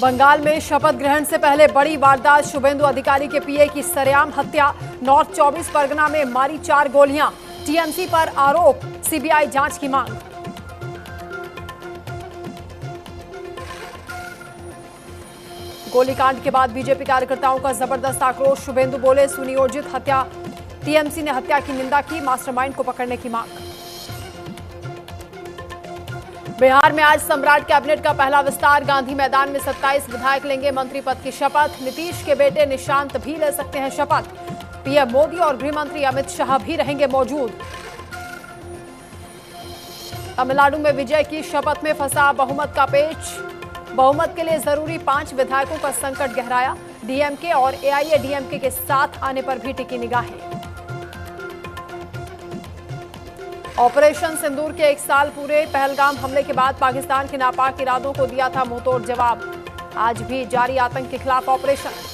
बंगाल में शपथ ग्रहण से पहले बड़ी वारदात, शुभेंदु अधिकारी के पीए की सरेआम हत्या। नॉर्थ 24 परगना में मारी 4 गोलियां। टीएमसी पर आरोप, सीबीआई जांच की मांग। गोलीकांड के बाद बीजेपी कार्यकर्ताओं का जबरदस्त आक्रोश। शुभेंदु बोले, सुनियोजित हत्या। टीएमसी ने हत्या की निंदा की, मास्टरमाइंड को पकड़ने की मांग। बिहार में आज सम्राट कैबिनेट का पहला विस्तार। गांधी मैदान में 27 विधायक लेंगे मंत्री पद की शपथ। नीतीश के बेटे निशांत भी ले सकते हैं शपथ। पीएम मोदी और गृह मंत्री अमित शाह भी रहेंगे मौजूद। तमिलनाडु में विजय की शपथ में फंसा बहुमत का पेच। बहुमत के लिए जरूरी 5 विधायकों का संकट गहराया। डीएमके और एआईएडीएमके के साथ आने पर भी टिकी निगाहें। ऑपरेशन सिंदूर के 1 साल पूरे। पहलगाम हमले के बाद पाकिस्तान के नापाक इरादों को दिया था मुंहतोड़ जवाब। आज भी जारी आतंक के खिलाफ ऑपरेशन।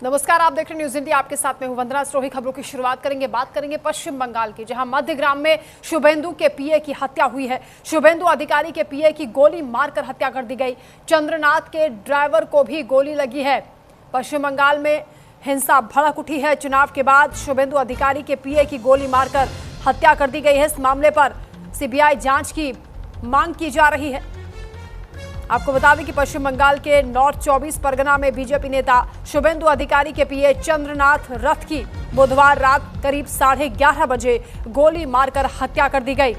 नमस्कार, आप देख रहे हैं न्यूज इंडिया। आपके साथ में हूं वंदना स्रोही। खबरों की शुरुआत करेंगे, बात करेंगे पश्चिम बंगाल की, जहां मध्यग्राम में शुभेंदु के पीए की हत्या हुई है। शुभेंदु अधिकारी के पीए की गोली मारकर हत्या कर दी गई। चंद्रनाथ के ड्राइवर को भी गोली लगी है। पश्चिम बंगाल में हिंसा भड़क उठी है। चुनाव के बाद शुभेंदु अधिकारी के पीए की गोली मारकर हत्या कर दी गई है। इस मामले पर सीबीआई जांच की मांग की जा रही है। आपको बता दें कि पश्चिम बंगाल के नॉर्थ 24 परगना में बीजेपी नेता शुभेंदु अधिकारी के पीए चंद्रनाथ रथ की बुधवार रात करीब 11:30 बजे गोली मारकर हत्या कर दी गई।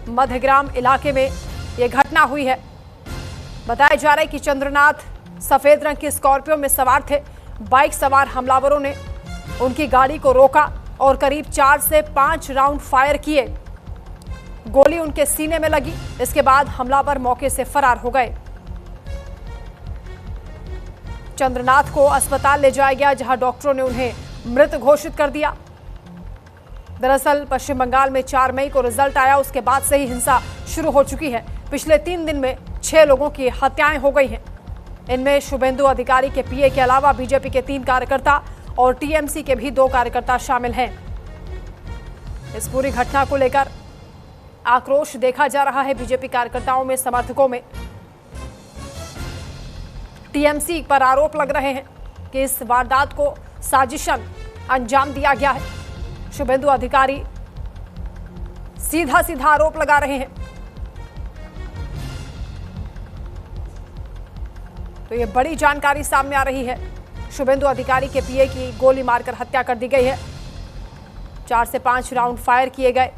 मध्यग्राम इलाके में यह घटना हुई है। बताया जा रहा है कि चंद्रनाथ सफेद रंग की स्कॉर्पियो में सवार थे। बाइक सवार हमलावरों ने उनकी गाड़ी को रोका और करीब 4 से 5 राउंड फायर किए। गोली उनके सीने में लगी। इसके बाद हमलावर मौके से फरार हो गए। चंद्रनाथ को अस्पताल ले जाया गया, जहां डॉक्टरों ने उन्हें मृत घोषित कर दिया। दरअसल पश्चिम बंगाल में 4 मई को रिजल्ट आया, उसके बाद से ही हिंसा शुरू हो चुकी है। पिछले 3 दिन में 6 लोगों की हत्याएं हो गई हैं। इनमें शुभेंदु अधिकारी के पीए के अलावा बीजेपी के 3 कार्यकर्ता और टीएमसी के भी 2 कार्यकर्ता शामिल हैं। इस पूरी घटना को लेकर आक्रोश देखा जा रहा है बीजेपी कार्यकर्ताओं में, समर्थकों में। टीएमसी पर आरोप लग रहे हैं कि इस वारदात को साजिशन अंजाम दिया गया है। शुभेंदु अधिकारी सीधा सीधा आरोप लगा रहे हैं। तो ये बड़ी जानकारी सामने आ रही है। शुभेंदु अधिकारी के पीए की गोली मारकर हत्या कर दी गई है। 4 से 5 राउंड फायर किए गए।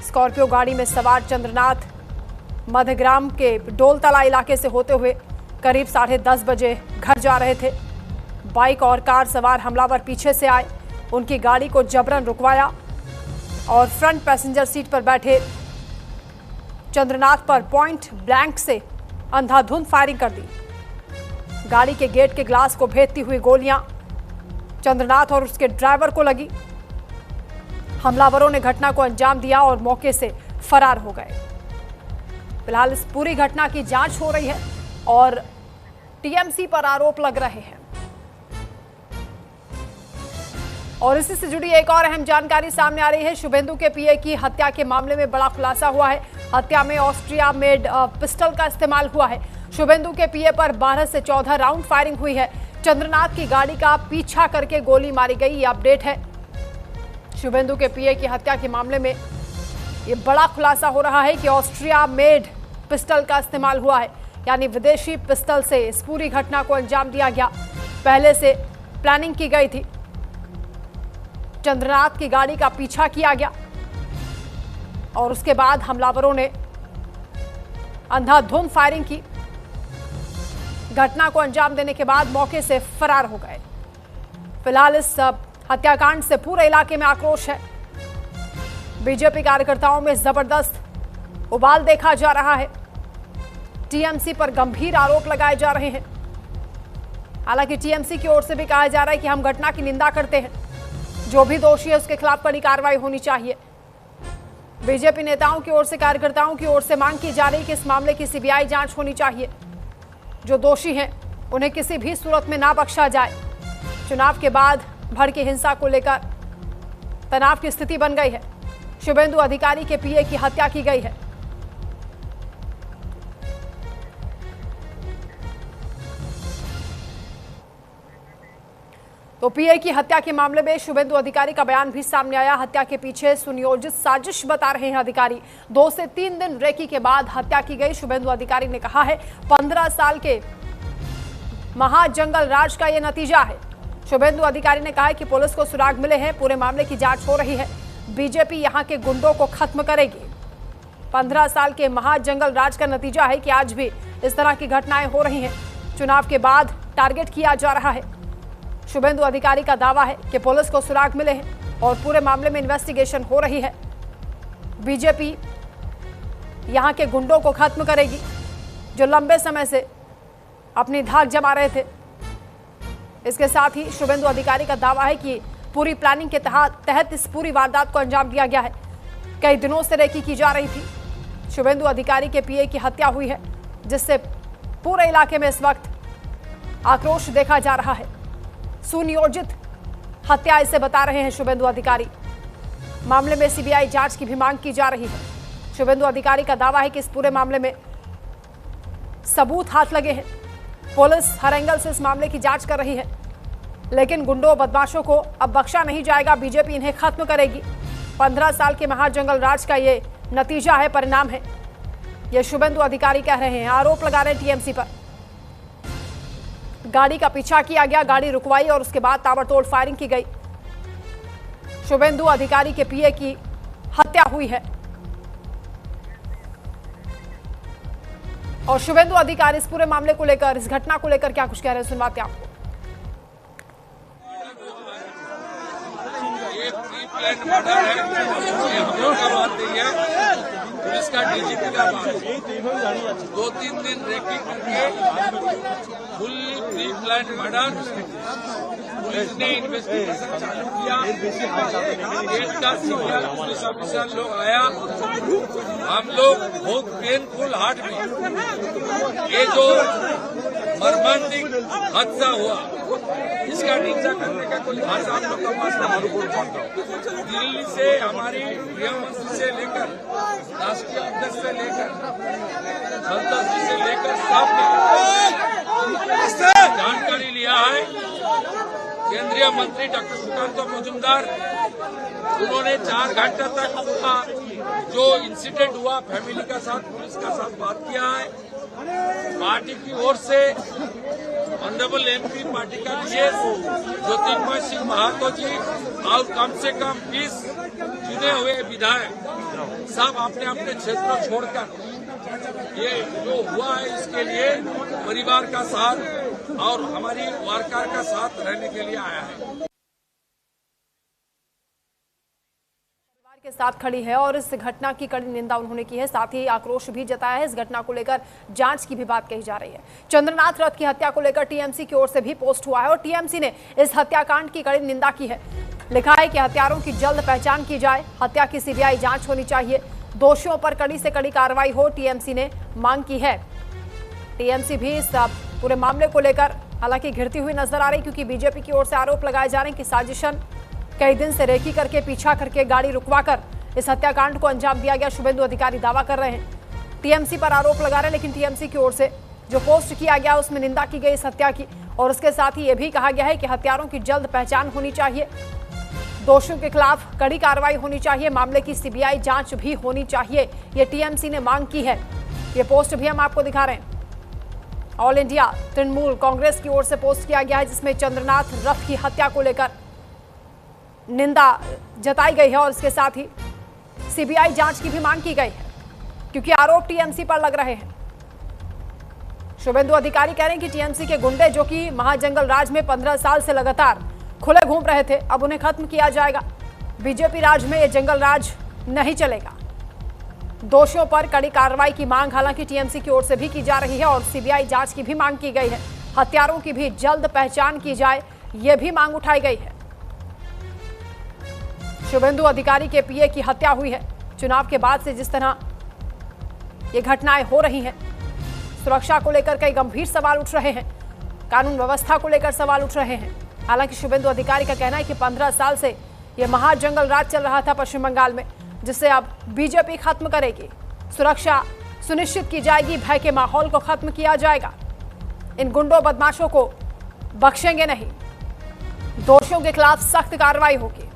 स्कॉर्पियो गाड़ी में सवार चंद्रनाथ मध्यग्राम के डोलतला इलाके से होते हुए करीब 10:30 बजे घर जा रहे थे। बाइक और कार सवार हमलावर पीछे से आए, उनकी गाड़ी को जबरन रुकवाया और फ्रंट पैसेंजर सीट पर बैठे चंद्रनाथ पर पॉइंट ब्लैंक से अंधाधुंध फायरिंग कर दी। गाड़ी के गेट के ग्लास को भेदती हुई गोलियां चंद्रनाथ और उसके ड्राइवर को लगी। हमलावरों ने घटना को अंजाम दिया और मौके से फरार हो गए। फिलहाल इस पूरी घटना की जांच हो रही है और टीएमसी पर आरोप लग रहे हैं। और इसी से जुड़ी एक और अहम जानकारी सामने आ रही है। शुभेंदु के पीए की हत्या के मामले में बड़ा खुलासा हुआ है। हत्या में ऑस्ट्रिया मेड पिस्टल का इस्तेमाल हुआ है। शुभेंदु के पीए पर 12 से 14 राउंड फायरिंग हुई है। चंद्रनाथ की गाड़ी का पीछा करके गोली मारी गई, ये अपडेट है। शुभेंदु के पीए की हत्या के मामले में ये बड़ा खुलासा हो रहा है कि ऑस्ट्रिया मेड पिस्टल का इस्तेमाल हुआ है, यानी विदेशी पिस्टल से इस पूरी घटना को अंजाम दिया गया। पहले से प्लानिंग की गई थी। चंद्रनाथ की गाड़ी का पीछा किया गया और उसके बाद हमलावरों ने अंधाधुंध फायरिंग की। घटना को अंजाम देने के बाद मौके से फरार हो गए। फिलहाल इस हत्याकांड से पूरे इलाके में आक्रोश है। बीजेपी कार्यकर्ताओं में जबरदस्त उबाल देखा जा रहा है। टीएमसी पर गंभीर आरोप लगाए जा रहे हैं। हालांकि टीएमसी की ओर से भी कहा जा रहा है कि हम घटना की निंदा करते हैं, जो भी दोषी है उसके खिलाफ कड़ी कार्रवाई होनी चाहिए। बीजेपी नेताओं की ओर से, कार्यकर्ताओं की ओर से मांग की जा रही है कि इस मामले की सीबीआई जांच होनी चाहिए। जो दोषी हैं उन्हें किसी भी सूरत में ना बख्शा जाए। चुनाव के बाद भड़की हिंसा को लेकर तनाव की स्थिति बन गई है। शुभेंदु अधिकारी के पीए की हत्या की गई है। तो पीए की हत्या के मामले में शुभेंदु अधिकारी का बयान भी सामने आया। हत्या के पीछे सुनियोजित साजिश बता रहे हैं अधिकारी। 2 से 3 दिन रेकी के बाद हत्या की गई। शुभेंदु अधिकारी ने कहा है 15 साल के महाजंगल राज का यह नतीजा है। शुभेंदु अधिकारी ने कहा है कि पुलिस को सुराग मिले हैं, पूरे मामले की जांच हो रही है। बीजेपी यहां के गुंडों को खत्म करेगी। 15 साल के महाजंगल राज का नतीजा है कि आज भी इस तरह की घटनाएं हो रही हैं। चुनाव के बाद टारगेट किया जा रहा है। शुभेंदु अधिकारी का दावा है कि पुलिस को सुराग मिले हैं और पूरे मामले में इन्वेस्टिगेशन हो रही है। बीजेपी यहां के गुंडों को खत्म करेगी, जो लंबे समय से अपनी धाक जमा रहे थे। इसके साथ ही शुभेंदु अधिकारी का दावा है कि पूरी प्लानिंग के तहत इस पूरी वारदात को अंजाम दिया गया है। कई दिनों से रेकी की जा रही थी। शुभेंदु अधिकारी के पीए की हत्या हुई है, जिससे पूरे इलाके में इस वक्त आक्रोश देखा जा रहा है। सुनियोजित हत्या इसे बता रहे हैं शुभेंदु अधिकारी। मामले में सीबीआई जांच की भी मांग की जा रही है। शुभेंदु अधिकारी का दावा है कि इस पूरे मामले में सबूत हाथ लगे हैं। पुलिस हर एंगल से इस मामले की जांच कर रही है, लेकिन गुंडों बदमाशों को अब बख्शा नहीं जाएगा। बीजेपी इन्हें खत्म करेगी। 15 साल के महाजंगल राज का ये नतीजा है, परिणाम है। ये शुभेंदु अधिकारी कह रहे हैं, आरोप लगा रहे हैं टीएमसी पर। गाड़ी का पीछा किया गया, गाड़ी रुकवाई और उसके बाद ताबड़तोड़ फायरिंग की गई। शुभेंदु अधिकारी के पीए की हत्या हुई है और शुभेंदु अधिकारी इस पूरे मामले को लेकर, इस घटना को लेकर क्या कुछ कह रहे हैं, सुनवाते हैं आपको। प्लान मर्डर है, ये हम लोग का बात नहीं है, पुलिस का डीजीपी का बात है। 2-3 दिन रेकी करके full pre plan murder, police ने इन्वेस्टिगेशन चालू किया। देश का सीनियर पुलिस ऑफिसर लोग आया। हम लोग बहुत पेनफुल हार्ट में ये जो मर्मांतिक हादसा हुआ, इसका निंदा करने का कोई भाषा हम लोग का पास नहीं। दिल्ली से हमारी गृहमंत्री से लेकर राष्ट्रीय अध्यक्ष से लेकर संसद जी से लेकर सबने जानकारी लिया है। केंद्रीय मंत्री डॉक्टर सुकांत मजूमदार, उन्होंने 4 घंटे तक जो इंसिडेंट हुआ फैमिली का साथ, पुलिस का साथ बात किया है। पार्टी की ओर से ऑनरेबल एमपी पार्टी का विशेष ज्योतिर्मय सिंह महातो जी और कम से कम 20 चुने हुए विधायक सब अपने अपने क्षेत्र छोड़कर ये जो हुआ है इसके लिए परिवार का साथ और हमारी वार्कर का साथ रहने के लिए आया है। के साथ खड़ी है और इस घटना की कड़ी निंदा उन्होंने की है। साथ ही आक्रोश भी जताया है। इस घटना को लेकर जांच की भी बात कही जा रही है। चंद्रनाथ रथ की हत्या को लेकर टीएमसी की ओर से भी पोस्ट हुआ है और टीएमसी ने इस हत्याकांड की कड़ी निंदा की है। लिखा है कि हत्यारों की जल्द पहचान की जाए, हत्या की सीबीआई जांच होनी चाहिए, दोषियों पर कड़ी से कड़ी कार्रवाई हो, टीएमसी ने मांग की है। टीएमसी भी इस पूरे मामले को लेकर हालांकि घिरती हुई नजर आ रही, क्योंकि बीजेपी की ओर से आरोप लगाए जा रहे हैं कि साजिशन कई दिन से रेकी करके, पीछा करके, गाड़ी रुकवाकर इस हत्याकांड को अंजाम दिया गया। शुभेंदु अधिकारी दावा कर रहे हैं, टीएमसी पर आरोप लगा रहे हैं, लेकिन टीएमसी की ओर से जो पोस्ट किया गया उसमें निंदा की गई इस हत्या की और उसके साथ ही यह भी कहा गया है कि हत्यारों की जल्द पहचान होनी चाहिए, दोषियों के खिलाफ कड़ी कार्रवाई होनी चाहिए, मामले की सीबीआई जांच भी होनी चाहिए, ये टीएमसी ने मांग की है। ये पोस्ट भी हम आपको दिखा रहे हैं। ऑल इंडिया तृणमूल कांग्रेस की ओर से पोस्ट किया गया है, जिसमें चंद्रनाथ रथ की हत्या को लेकर निंदा जताई गई है और इसके साथ ही सीबीआई जांच की भी मांग की गई है, क्योंकि आरोप टीएमसी पर लग रहे हैं। शुभेंदु अधिकारी कह रहे हैं कि टीएमसी के गुंडे जो कि महाजंगल राज में 15 साल से लगातार खुले घूम रहे थे, अब उन्हें खत्म किया जाएगा। बीजेपी राज में यह जंगल राज नहीं चलेगा। दोषियों पर कड़ी कार्रवाई की मांग हालांकि टीएमसी की ओर से भी की जा रही है और सीबीआई जांच की भी मांग की गई है। हत्यारों की भी जल्द पहचान की जाए, यह भी मांग उठाई गई है। शुभेंदु अधिकारी के पीए की हत्या हुई है। चुनाव के बाद से जिस तरह ये घटनाएं हो रही हैं, सुरक्षा को लेकर कई गंभीर सवाल उठ रहे हैं, कानून व्यवस्था को लेकर सवाल उठ रहे हैं। हालांकि शुभेंदु अधिकारी का कहना है कि 15 साल से यह महाजंगल राज चल रहा था पश्चिम बंगाल में, जिसे अब बीजेपी खत्म करेगी। सुरक्षा सुनिश्चित की जाएगी, भय के माहौल को खत्म किया जाएगा। इन गुंडों बदमाशों को बख्शेंगे नहीं, दोषियों के खिलाफ सख्त कार्रवाई होगी।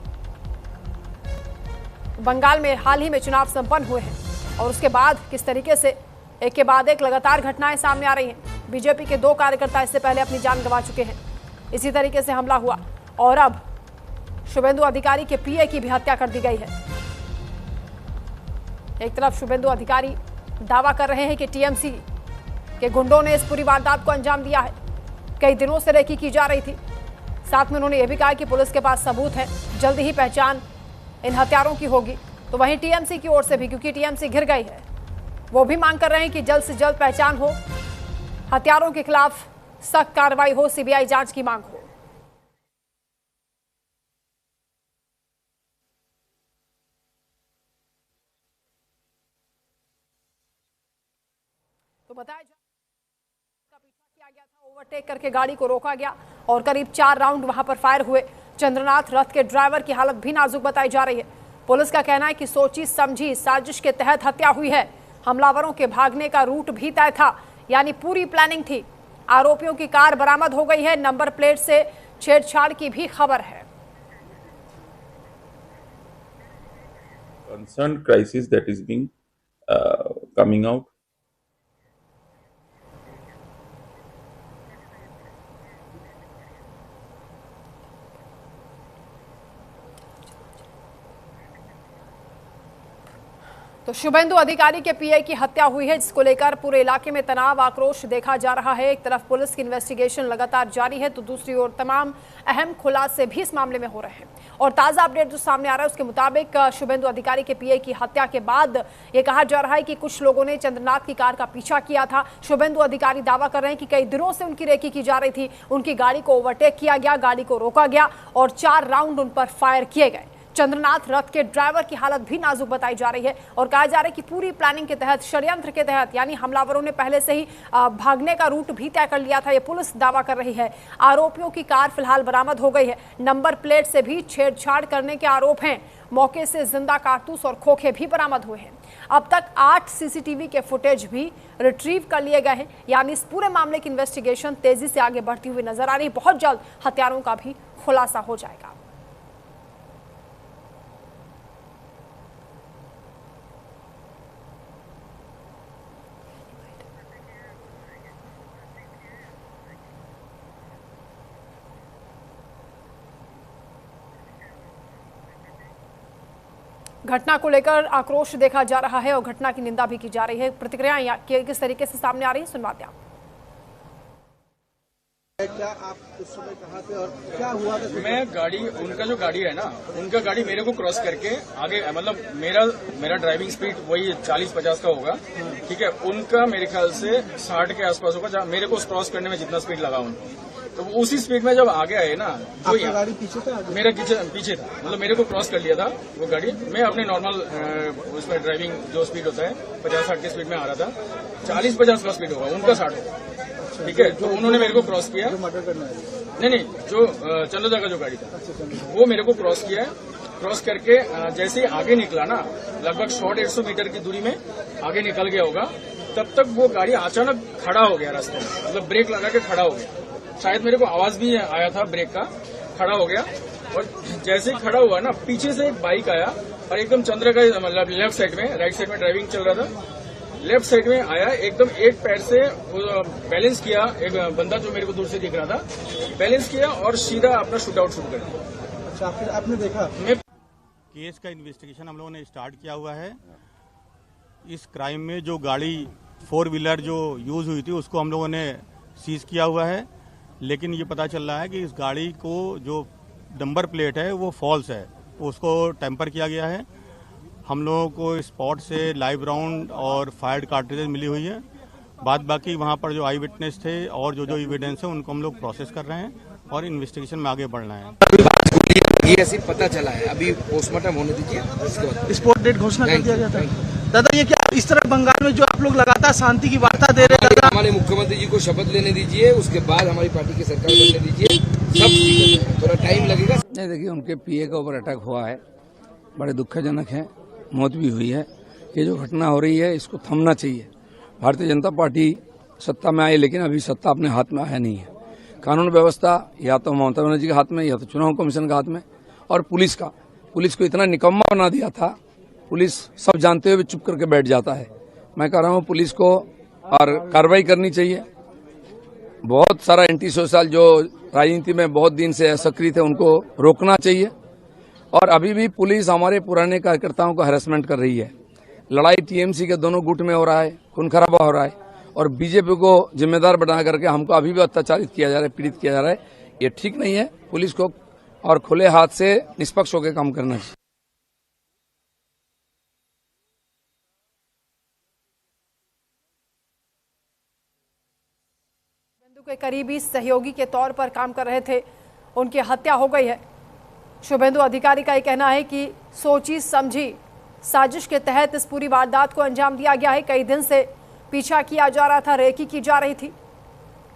बंगाल में हाल ही में चुनाव संपन्न हुए हैं और उसके बाद किस तरीके से एक के बाद एक लगातार घटनाएं सामने आ रही हैं। बीजेपी के 2 कार्यकर्ता इससे पहले अपनी जान गंवा चुके हैं, इसी तरीके से हमला हुआ और अब शुभेंदु अधिकारी के पीए की भी हत्या कर दी गई है। एक तरफ शुभेंदु अधिकारी दावा कर रहे हैं कि टीएमसी के गुंडों ने इस पूरी वारदात को अंजाम दिया है, कई दिनों से रेकी की जा रही थी। साथ में उन्होंने यह भी कहा कि पुलिस के पास सबूत है, जल्द ही पहचान इन हत्यारों की होगी। तो वहीं टीएमसी की ओर से भी, क्योंकि टीएमसी घिर गई है, वो भी मांग कर रहे हैं कि जल्द से जल्द पहचान हो, हत्यारों के खिलाफ सख्त कार्रवाई हो, सीबीआई जांच की मांग हो। तो बताया का पीछा किया गया था, ओवरटेक करके गाड़ी को रोका गया और करीब 4 राउंड वहां पर फायर हुए। चंद्रनाथ रथ के ड्राइवर की हालत भी नाजुक बताई जा रही है। पुलिस का कहना है कि सोची समझी साजिश के तहत हत्या हुई है। हमलावरों के भागने का रूट भी तय था, यानी पूरी प्लानिंग थी। आरोपियों की कार बरामद हो गई है, नंबर प्लेट से छेड़छाड़ की भी खबर है। Concerned crisis that is being coming out. तो शुभेंदु अधिकारी के पीए की हत्या हुई है, जिसको लेकर पूरे इलाके में तनाव आक्रोश देखा जा रहा है। एक तरफ पुलिस की इन्वेस्टिगेशन लगातार जारी है, तो दूसरी ओर तमाम अहम खुलासे भी इस मामले में हो रहे हैं। और ताजा अपडेट जो सामने आ रहा है उसके मुताबिक शुभेंदु अधिकारी के पीए की हत्या के बाद ये कहा जा रहा है कि कुछ लोगों ने चंद्रनाथ की कार का पीछा किया था। शुभेंदु अधिकारी दावा कर रहे हैं कि कई दिनों से उनकी रेकी की जा रही थी, उनकी गाड़ी को ओवरटेक किया गया, गाड़ी को रोका गया और 4 राउंड उन पर फायर किए गए। चंद्रनाथ रथ के ड्राइवर की हालत भी नाजुक बताई जा रही है और कहा जा रहा है कि पूरी प्लानिंग के तहत, षड्यंत्र के तहत, यानी हमलावरों ने पहले से ही भागने का रूट भी तय कर लिया था, ये पुलिस दावा कर रही है। आरोपियों की कार फिलहाल बरामद हो गई है, नंबर प्लेट से भी छेड़छाड़ करने के आरोप हैं। मौके से जिंदा कारतूस और खोखे भी बरामद हुए हैं। अब तक 8 सीसीटीवी के फुटेज भी रिट्रीव कर लिए गए हैं, यानी इस पूरे मामले की इन्वेस्टिगेशन तेजी से आगे बढ़ती हुई नजर आ रही है। बहुत जल्द हत्यारों का भी खुलासा हो जाएगा। घटना को लेकर आक्रोश देखा जा रहा है और घटना की निंदा भी की जा रही है। प्रतिक्रियाएं किस तरीके से सामने आ रही है, सुनवाते हैं आप। क्या आप उस समय कहाँ थे और क्या हुआ था? मैं गाड़ी, उनका जो गाड़ी है ना, उनका गाड़ी मेरे को क्रॉस करके आगे, मतलब मेरा ड्राइविंग स्पीड वही 40-50 का होगा, ठीक है। उनका मेरे ख्याल से 60 के आसपास होगा, जहाँ मेरे को क्रॉस करने में जितना स्पीड लगा उनको, तो उसी स्पीड में जब आगे आए ना, तो गाड़ी पीछे था, मेरा पीछे था, मतलब मेरे को क्रॉस कर लिया था वो गाड़ी। मैं अपने नॉर्मल उसमें ड्राइविंग जो स्पीड होता है 50-60 की स्पीड में आ रहा था, 40-50 का स्पीड होगा, उनका 60 होगा, ठीक है। तो उन्होंने मेरे को क्रॉस किया, मर्डर करना है नहीं, जो चंद्रदा का जो गाड़ी था वो मेरे को क्रॉस किया। क्रॉस करके जैसे ही आगे निकला ना, लगभग 100-150 मीटर की दूरी में आगे निकल गया होगा, तब तक वो गाड़ी अचानक खड़ा हो गया रास्ते में, मतलब ब्रेक लगा के खड़ा हो गया। शायद मेरे को आवाज भी आया था ब्रेक का, खड़ा हो गया और जैसे ही खड़ा हुआ ना पीछे से एक बाइक आया और एकदम चंद्र का मतलब लेफ्ट साइड में, राइट साइड में ड्राइविंग चल रहा था, लेफ्ट साइड में आया एकदम एक पैर से बैलेंस किया, एक बंदा जो मेरे को दूर से दिख रहा था बैलेंस किया और सीधा अपना शूट आउट शुरू कर दिया। अच्छा, फिर आपने देखा? केस का इन्वेस्टिगेशन हम लोगों ने स्टार्ट किया हुआ है। इस क्राइम में जो गाड़ी 4 व्हीलर जो यूज हुई थी उसको हम लोगों ने सीज किया हुआ है, लेकिन ये पता चल रहा है कि इस गाड़ी को जो नंबर प्लेट है वो फॉल्स है, उसको टेम्पर किया गया है। हम लोगों को स्पॉट से लाइव राउंड और फायर्ड कार्ट्रिजेज मिली हुई है। बाद बाकी वहाँ पर जो आई विटनेस थे और जो एविडेंस है उनको हम लोग प्रोसेस कर रहे हैं और इन्वेस्टिगेशन में आगे बढ़ना है। ये ऐसे पता चला है, अभी पोस्टमार्टम होने दीजिए, उसके बाद स्पॉट डेट घोषणा कर दिया गया था। दादा, ये क्या इस तरह बंगाल में जो आप लोग लगातार शांति की वार्ता दे रहे हैं, हमारे मुख्यमंत्री जी को शपथ लेने दीजिए, उसके बाद हमारी पार्टी की सरकार बनने दीजिए, सब ठीक है, थोड़ा टाइम लगेगा। नहीं, देखिए उनके पीए के ऊपर अटैक हुआ है, बड़े दुखजनक है, मौत भी हुई है। ये जो घटना हो रही है इसको थमना चाहिए। भारतीय जनता पार्टी सत्ता में आई, लेकिन अभी सत्ता अपने हाथ में आया नहीं है। कानून व्यवस्था या तो ममता बनर्जी के हाथ में या तो चुनाव कमीशन के हाथ में, और पुलिस को इतना निकम्मा बना दिया था। पुलिस सब जानते हुए भी चुप करके बैठ जाता है। मैं कह रहा हूँ पुलिस को और कार्रवाई करनी चाहिए। बहुत सारा एंटी सोशल जो राजनीति में बहुत दिन से सक्रिय थे उनको रोकना चाहिए। और अभी भी पुलिस हमारे पुराने कार्यकर्ताओं को हैरेसमेंट कर रही है। लड़ाई टीएमसी के दोनों गुट में हो रहा है, खून खराबा हो रहा है, और बीजेपी को जिम्मेदार बना करके हमको अभी भी अत्याचारित किया जा रहा है, पीड़ित किया जा रहा है। ये ठीक नहीं है। पुलिस को और खुले हाथ से निष्पक्ष होकर काम करना चाहिए। शुभेंदु के करीबी सहयोगी के तौर पर काम कर रहे थे, उनकी हत्या हो गई है। शुभेंदु अधिकारी का ये कहना है कि सोची समझी साजिश के तहत इस पूरी वारदात को अंजाम दिया गया है। कई दिन से पीछा किया जा रहा था, रेकी की जा रही थी।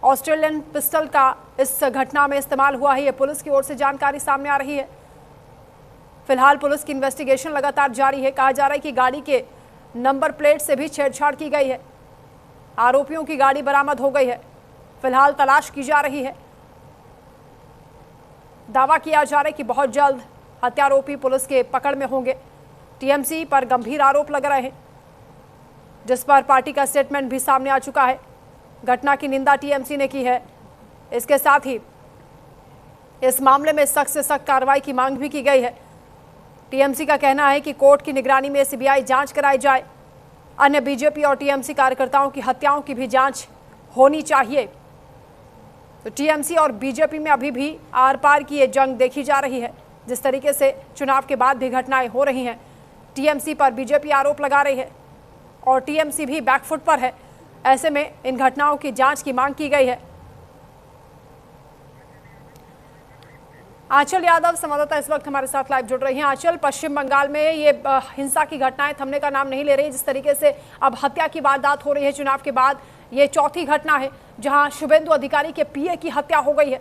ऑस्ट्रेलियन पिस्टल का इस घटना में इस्तेमाल हुआ है, ये पुलिस की ओर से जानकारी सामने आ रही है। फिलहाल पुलिस की इन्वेस्टिगेशन लगातार जारी है। कहा जा रहा है कि गाड़ी के नंबर प्लेट से भी छेड़छाड़ की गई है। आरोपियों की गाड़ी बरामद हो गई है। फिलहाल तलाश की जा रही है। दावा किया जा रहा है कि बहुत जल्द हत्यारोपी पुलिस के पकड़ में होंगे। टीएमसी पर गंभीर आरोप लग रहे हैं, जिस पर पार्टी का स्टेटमेंट भी सामने आ चुका है। घटना की निंदा टीएमसी ने की है। इसके साथ ही इस मामले में सख्त से सख्त कार्रवाई की मांग भी की गई है। टीएमसी का कहना है कि कोर्ट की निगरानी में सीबीआई जांच कराई जाए। अन्य बीजेपी और टीएमसी कार्यकर्ताओं की हत्याओं की भी जांच होनी चाहिए। तो टीएमसी और बीजेपी में अभी भी आर पार की ये जंग देखी जा रही है। जिस तरीके से चुनाव के बाद भी घटनाएं हो रही हैं, टीएमसी पर बीजेपी आरोप लगा रही है और टीएमसी भी बैकफुट पर है। ऐसे में इन घटनाओं की जांच की मांग की गई है। आंचल यादव संवाददाता इस वक्त हमारे साथ लाइव जुड़ रही हैं। आंचल, पश्चिम बंगाल में ये हिंसा की घटनाएं थमने का नाम नहीं ले रही। जिस तरीके से अब हत्या की वारदात हो रही है चुनाव के बाद, ये चौथी घटना है जहां शुभेंदु अधिकारी के पीए की हत्या हो गई है।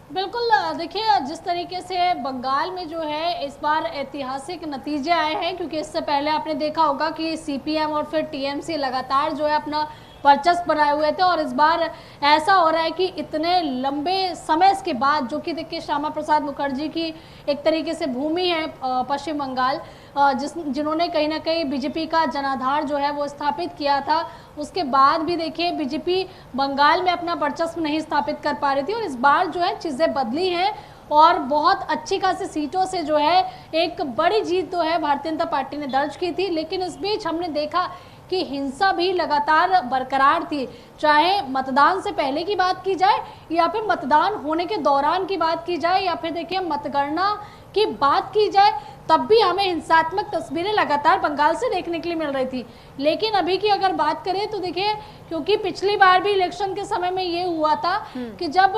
बिल्कुल, देखिए जिस तरीके से बंगाल में जो है इस बार ऐतिहासिक नतीजे आए हैं, क्योंकि इससे पहले आपने देखा होगा कि सीपीएम और फिर टीएमसी लगातार जो है अपना वर्चस्व बनाए हुए थे, और इस बार ऐसा हो रहा है कि इतने लंबे समय के बाद, जो कि देखिए श्यामा प्रसाद मुखर्जी की एक तरीके से भूमि है पश्चिम बंगाल, जिन्होंने कहीं ना कहीं बीजेपी का जनाधार जो है वो स्थापित किया था, उसके बाद भी देखिए बीजेपी बंगाल में अपना वर्चस्व नहीं स्थापित कर पा रही थी। और इस बार जो है चीज़ें बदली हैं और बहुत अच्छी खासी सीटों से जो है एक बड़ी जीत जो है भारतीय जनता पार्टी ने दर्ज की थी। लेकिन इस बीच हमने देखा कि हिंसा भी लगातार बरकरार थी, चाहे मतदान से पहले की बात की जाए या फिर मतदान होने के दौरान की बात की जाए या फिर देखिए मतगणना की बात की जाए, तब भी हमें हिंसात्मक तस्वीरें लगातार बंगाल से देखने के लिए मिल रही थी। लेकिन अभी की अगर बात करें तो देखिए, क्योंकि पिछली बार भी इलेक्शन के समय में ये हुआ था कि जब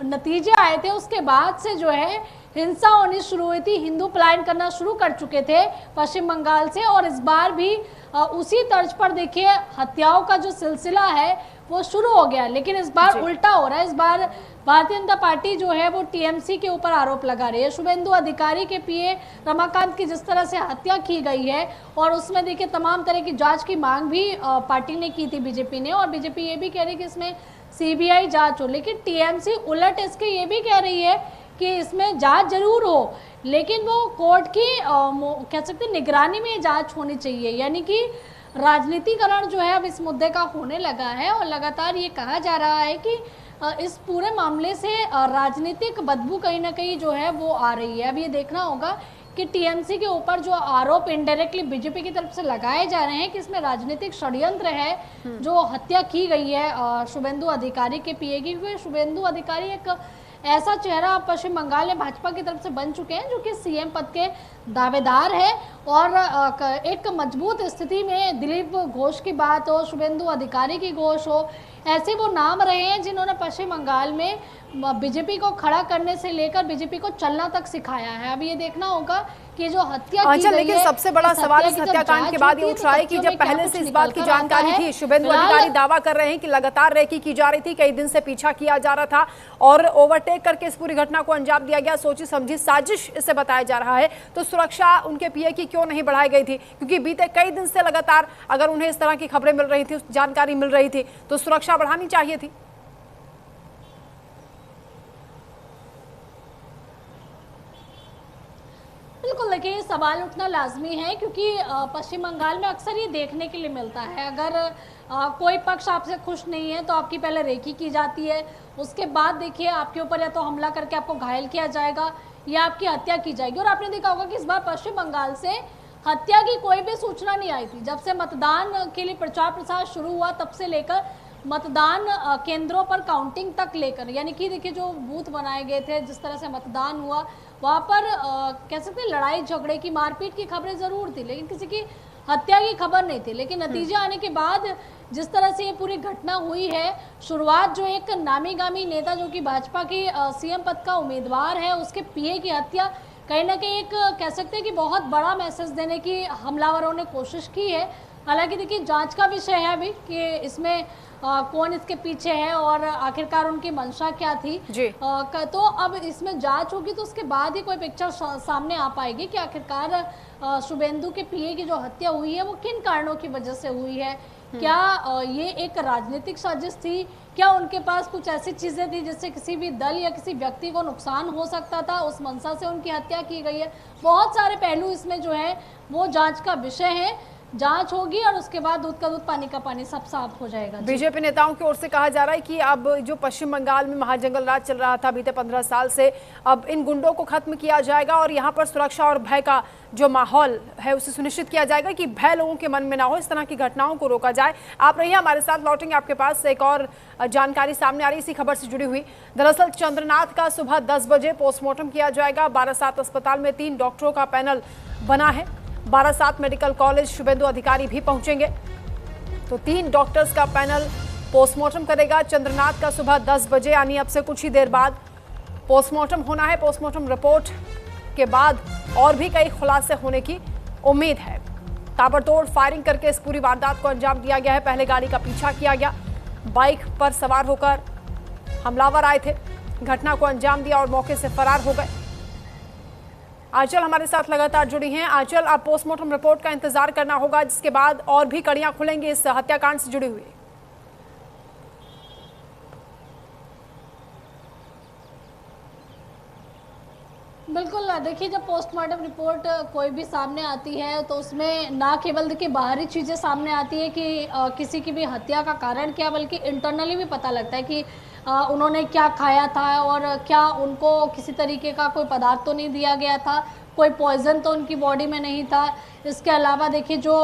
नतीजे आए थे उसके बाद से जो है हिंसा होनी शुरू हुई थी, हिंदू पलायन करना शुरू कर चुके थे पश्चिम बंगाल से, और इस बार भी उसी तर्ज पर देखिए हत्याओं का जो सिलसिला है वो शुरू हो गया। लेकिन इस बार उल्टा हो रहा है। इस बार भारतीय जनता पार्टी जो है वो टीएमसी के ऊपर आरोप लगा रही है। शुभेंदु अधिकारी के पीए रमाकांत की जिस तरह से हत्या की गई है, और उसमें देखिए तमाम तरह की जांच की मांग भी पार्टी ने की थी, बीजेपी ने, और बीजेपी ये भी कह रही है कि इसमें सीबीआई जांच हो। लेकिन टीएमसी उलट इसके ये भी कह रही है कि इसमें जांच जरूर हो, लेकिन वो कोर्ट की कह सकते हैं निगरानी में जांच होनी चाहिए। यानी कि राजनीतिकरण जो है अब इस मुद्दे का होने लगा है, और लगातार ये कहा जा रहा है कि इस पूरे मामले से राजनीतिक बदबू कहीं ना कहीं जो है वो आ रही है। अब ये देखना होगा कि टीएमसी के ऊपर जो आरोप इनडायरेक्टली बीजेपी की तरफ से लगाए जा रहे हैं कि इसमें राजनीतिक षड्यंत्र है, जो हत्या की गई है शुभेंदु अधिकारी के पीए की, क्योंकि शुभेंदु अधिकारी एक ऐसा चेहरा पश्चिम बंगाल में भाजपा की तरफ से बन चुके हैं जो कि सीएम पद के दावेदार है, और एक मजबूत स्थिति में दिलीप घोष की बात हो, शुभेंदु अधिकारी की घोष हो, ऐसे वो नाम रहे हैं जिन्होंने पश्चिम बंगाल में बीजेपी को खड़ा करने से लेकर बीजेपी को चलना तक सिखाया है। अब ये देखना होगा कि जो हत्या की गई लेकिन है, सबसे बड़ा सवाल इस हत्याकांड के बाद ये उठ रहा है कि जब पहले से इस बात की जानकारी थी, शुभेंदु अधिकारी दावा कर रहे हैं कि लगातार रेकी की जा रही थी, कई दिन से पीछा किया जा रहा था और ओवरटेक करके इस पूरी घटना को अंजाम दिया गया, सोची समझी साजिश इसे बताया जा रहा है, तो सुरक्षा उनके पीए की क्यों नहीं बढ़ाई गई थी? क्योंकि बीते कई दिन से लगातार अगर उन्हें इस तरह की खबरें मिल रही थी, जानकारी मिल रही थी, तो सुरक्षा बढ़ानी चाहिए थी। बिल्कुल, देखिए ये सवाल उठना लाजमी है, क्योंकि पश्चिम बंगाल में अक्सर ये देखने के लिए मिलता है, अगर कोई पक्ष आपसे खुश नहीं है तो आपकी पहले रेकी की जाती है, उसके बाद देखिए आपके ऊपर या तो हमला करके आपको घायल किया जाएगा या आपकी हत्या की जाएगी। और आपने देखा होगा कि इस बार पश्चिम बंगाल से हत्या की कोई भी सूचना नहीं आई थी। जब से मतदान के लिए प्रचार प्रसार शुरू हुआ तब से लेकर मतदान केंद्रों पर काउंटिंग तक लेकर, यानी कि देखिए जो बूथ बनाए गए थे, जिस तरह से मतदान हुआ, वहाँ पर कह सकते हैं लड़ाई झगड़े की, मारपीट की खबरें ज़रूर थी, लेकिन किसी की हत्या की खबर नहीं थी। लेकिन नतीजे आने के बाद जिस तरह से ये पूरी घटना हुई है, शुरुआत जो एक नामी गामी नेता जो कि भाजपा की सीएम पद का उम्मीदवार है, उसके पीए की हत्या कहीं ना कहीं एक कह सकते हैं कि बहुत बड़ा मैसेज देने की हमलावरों ने कोशिश की है। हालांकि देखिए जांच का विषय है अभी कि इसमें कौन इसके पीछे है और आखिरकार उनकी मंशा क्या थी जी। तो अब इसमें जांच होगी तो उसके बाद ही कोई पिक्चर सामने आ पाएगी कि आखिरकार शुभेंदु के पीए की जो हत्या हुई है वो किन कारणों की वजह से हुई है। क्या ये एक राजनीतिक साजिश थी? क्या उनके पास कुछ ऐसी चीज़ें थी जिससे किसी भी दल या किसी व्यक्ति को नुकसान हो सकता था, उस मंशा से उनकी हत्या की गई है? बहुत सारे पहलू इसमें जो है वो जांच का विषय है। जांच होगी और उसके बाद दूध का दूध पानी का पानी सब साफ हो जाएगा। बीजेपी नेताओं की ओर से कहा जा रहा है कि अब जो पश्चिम बंगाल में महाजंगल राज चल रहा था बीते 15 साल से, अब इन गुंडों को खत्म किया जाएगा और यहाँ पर सुरक्षा और भय का जो माहौल है उसे सुनिश्चित किया जाएगा कि भय लोगों के मन में ना हो, इस तरह की घटनाओं को रोका जाए। आप रहिए हमारे साथ, लौटेंगे आपके पास। एक और जानकारी सामने आ रही इसी खबर से जुड़ी हुई। दरअसल चंद्रनाथ का सुबह 10 बजे पोस्टमार्टम किया जाएगा। बारासात अस्पताल में 3 डॉक्टरों का पैनल बना है। बारासात मेडिकल कॉलेज शुभेंदु अधिकारी भी पहुंचेंगे, तो 3 डॉक्टर्स का पैनल पोस्टमार्टम करेगा। चंद्रनाथ का सुबह 10 बजे यानी अब से कुछ ही देर बाद पोस्टमार्टम होना है। पोस्टमार्टम रिपोर्ट के बाद और भी कई खुलासे होने की उम्मीद है। ताबड़तोड़ फायरिंग करके इस पूरी वारदात को अंजाम दिया गया है। पहले गाड़ी का पीछा किया गया, बाइक पर सवार होकर हमलावर आए थे, घटना को अंजाम दिया और मौके से फरार हो गए। आंचल हमारे साथ लगातार जुड़ी हैं। आंचल, आप पोस्टमार्टम रिपोर्ट का इंतजार करना होगा, जिसके बाद और भी कड़ियां खुलेंगी इस हत्याकांड से जुड़ी हुई। बिल्कुल, देखिए जब पोस्टमार्टम रिपोर्ट कोई भी सामने आती है तो उसमें ना केवल देखिए बाहरी चीज़ें सामने आती है कि किसी की भी हत्या का कारण क्या, बल्कि इंटरनली भी पता लगता है कि उन्होंने क्या खाया था और क्या उनको किसी तरीके का कोई पदार्थ तो नहीं दिया गया था, कोई पॉइजन तो उनकी बॉडी में नहीं था। इसके अलावा देखिए जो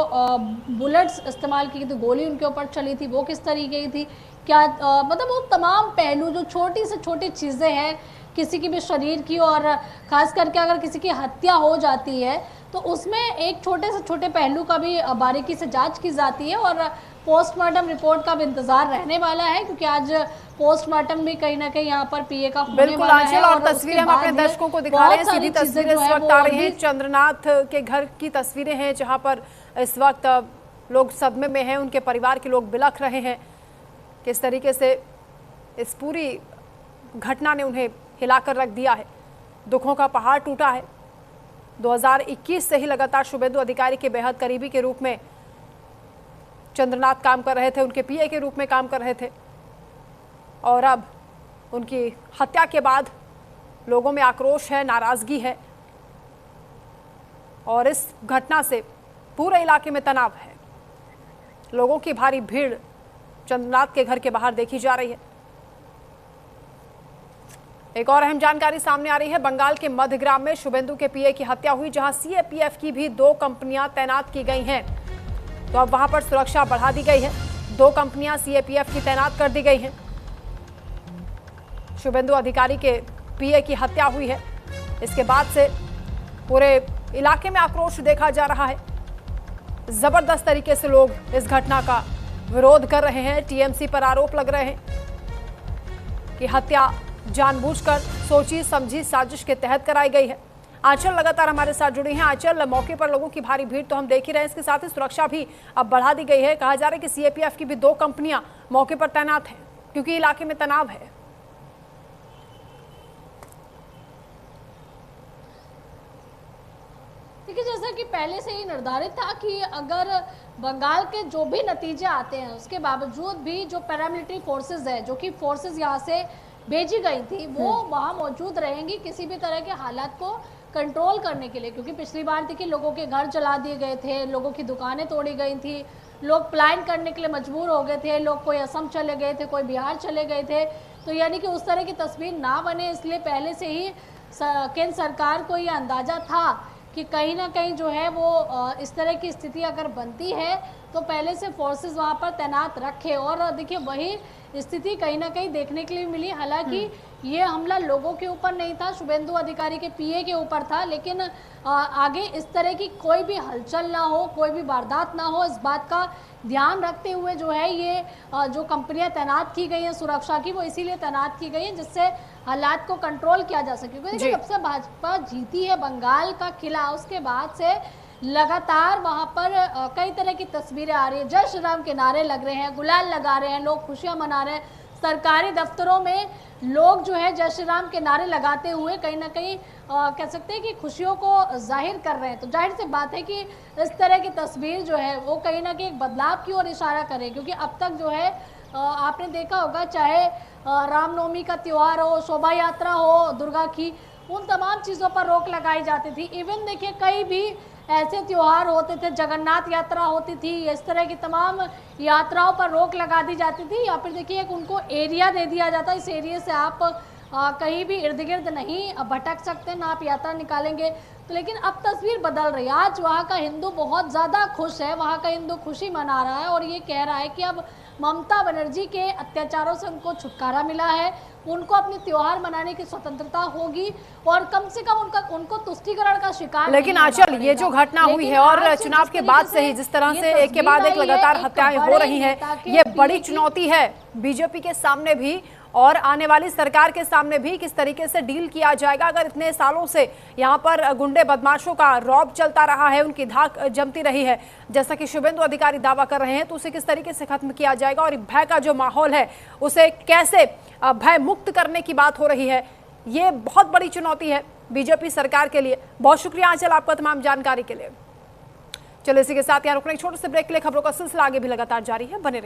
बुलेट्स इस्तेमाल की थी, गोली उनके ऊपर चली थी, वो किस तरीके की थी, क्या मतलब वो तमाम पहलू जो छोटी से छोटी चीज़ें हैं किसी की भी शरीर की, और ख़ास करके अगर किसी की हत्या हो जाती है तो उसमें एक छोटे से छोटे पहलू का भी बारीकी से जांच की जाती है और पोस्टमार्टम रिपोर्ट का भी इंतजार रहने वाला है, क्योंकि आज पोस्टमार्टम भी कहीं ना कहीं यहाँ पर पीए का होने वाला है। और तस्वीरें हम अपने दर्शकों को दिखा रहे हैं, सीधी तस्वीरें इस वक्त आ रही हैं। चंद्रनाथ के घर की तस्वीरें हैं जहाँ पर इस वक्त लोग सदमे में हैं, उनके परिवार के लोग बिलख रहे हैं। किस तरीके से इस पूरी घटना ने उन्हें हिलाकर रख दिया है, दुखों का पहाड़ टूटा है। 2021 से ही लगातार शुभेंदु अधिकारी के बेहद करीबी के रूप में चंद्रनाथ काम कर रहे थे, उनके पीए के रूप में काम कर रहे थे, और अब उनकी हत्या के बाद लोगों में आक्रोश है, नाराजगी है, और इस घटना से पूरे इलाके में तनाव है। लोगों की भारी भीड़ चंद्रनाथ के घर के बाहर देखी जा रही है। एक और अहम जानकारी सामने आ रही है, बंगाल के मध्यग्राम में शुभेंदु के पीए की हत्या हुई, जहां सीएपीएफ की भी 2 कंपनियां तैनात की गई हैं। तो अब वहां पर सुरक्षा बढ़ा दी गई है, 2 कंपनियां सीएपीएफ की तैनात कर दी गई हैं। शुभेंदु अधिकारी के पीए की हत्या हुई है, इसके बाद से पूरे इलाके में आक्रोश देखा जा रहा है। जबरदस्त तरीके से लोग इस घटना का विरोध कर रहे हैं। टीएमसी पर आरोप लग रहे हैं कि हत्या जानबूझकर सोची समझी साजिश के तहत कराई गई है। आंचल लगातार हमारे साथ जुड़ी हैं। आंचल, मौके पर लोगों की भारी भीड़ तो हम देख ही रहे हैं, इसके साथ ही सुरक्षा भी अब बढ़ा दी गई है। कहा जा रहा है कि सीएपीएफ की भी 2 कंपनियां मौके पर तैनात हैं क्योंकि इलाके में तनाव है। देखिए, जैसा कि पहले से ही निर्धारित था कि अगर बंगाल के जो भी नतीजे आते हैं उसके बावजूद भी जो पैरामिलिट्री फोर्सेस है, जो कि फोर्सेस यहाँ से भेजी गई थी, वो वहाँ मौजूद रहेंगी किसी भी तरह के हालात को कंट्रोल करने के लिए। क्योंकि पिछली बार देखिए लोगों के घर जला दिए गए थे, लोगों की दुकानें तोड़ी गई थी, लोग पलायन करने के लिए मजबूर हो गए थे, लोग कोई असम चले गए थे, कोई बिहार चले गए थे। तो यानी कि उस तरह की तस्वीर ना बने, इसलिए पहले से ही केंद्र सरकार को ये अंदाज़ा था कि कहीं ना कहीं जो है वो इस तरह की स्थिति अगर बनती है तो पहले से फोर्सेस वहाँ पर तैनात रखे। और देखिए वही स्थिति कहीं ना कहीं देखने के लिए मिली। हालांकि ये हमला लोगों के ऊपर नहीं था, शुभेंदु अधिकारी के पीए के ऊपर था, लेकिन आगे इस तरह की कोई भी हलचल ना हो, कोई भी वारदात ना हो, इस बात का ध्यान रखते हुए जो है ये जो कंपनियां तैनात की गई हैं सुरक्षा की, वो इसीलिए तैनात की गई हैं जिससे हालात को कंट्रोल किया जा सके। क्योंकि जब से भाजपा जीती है बंगाल का किला, उसके बाद से लगातार वहाँ पर कई तरह की तस्वीरें आ रही है। जय श्री राम के नारे लग रहे हैं, गुलाल लगा रहे हैं, लोग खुशियाँ मना रहे हैं। सरकारी दफ्तरों में लोग जो है जय श्री राम के नारे लगाते हुए कहीं ना कहीं कह सकते हैं कि खुशियों को जाहिर कर रहे हैं। तो जाहिर सी बात है कि इस तरह की तस्वीर जो है वो कहीं ना कहीं एक बदलाव की ओर इशारा करे। क्योंकि अब तक जो है आपने देखा होगा, चाहे रामनवमी का त्यौहार हो, शोभा यात्रा हो दुर्गा की, उन तमाम चीज़ों पर रोक लगाई जाती थी। इवन देखिए कई भी ऐसे त्योहार होते थे, जगन्नाथ यात्रा होती थी, इस तरह की तमाम यात्राओं पर रोक लगा दी जाती थी, या फिर देखिए एक उनको एरिया दे दिया जाता, इस एरिया से आप कहीं भी इर्द गिर्द नहीं भटक सकते, ना आप यात्रा निकालेंगे। तो लेकिन अब तस्वीर बदल रही है। आज वहाँ का हिंदू बहुत ज़्यादा खुश है, वहाँ का हिंदू खुशी मना रहा है और ये कह रहा है कि अब ममता बनर्जी के अत्याचारों से उनको छुटकारा मिला है, उनको अपने त्योहार मनाने की स्वतंत्रता होगी और कम से कम उनको तुष्टीकरण का शिकार। लेकिन आंचल, ये जो घटना हुई है और चुनाव के बाद से ही जिस तरह से एक के बाद एक लगातार हत्याएं हो रही हैं, ये बड़ी चुनौती है बीजेपी के सामने भी और आने वाली सरकार के सामने भी। किस तरीके से डील किया जाएगा अगर इतने सालों से यहाँ पर गुंडे बदमाशों का रौब चलता रहा है, उनकी धाक जमती रही है, जैसा कि शुभेंदु अधिकारी दावा कर रहे हैं, तो उसे किस तरीके से खत्म किया जाएगा और भय का जो माहौल है उसे कैसे भय मुक्त करने की बात हो रही है, ये बहुत बड़ी चुनौती है बीजेपी सरकार के लिए। बहुत शुक्रिया आंचल आपका तमाम जानकारी के लिए। चलो इसी के साथ यहाँ रुकने एक छोटे से ब्रेक के लिए, खबरों का सिलसिला आगे भी लगातार जारी है, बने रहिए।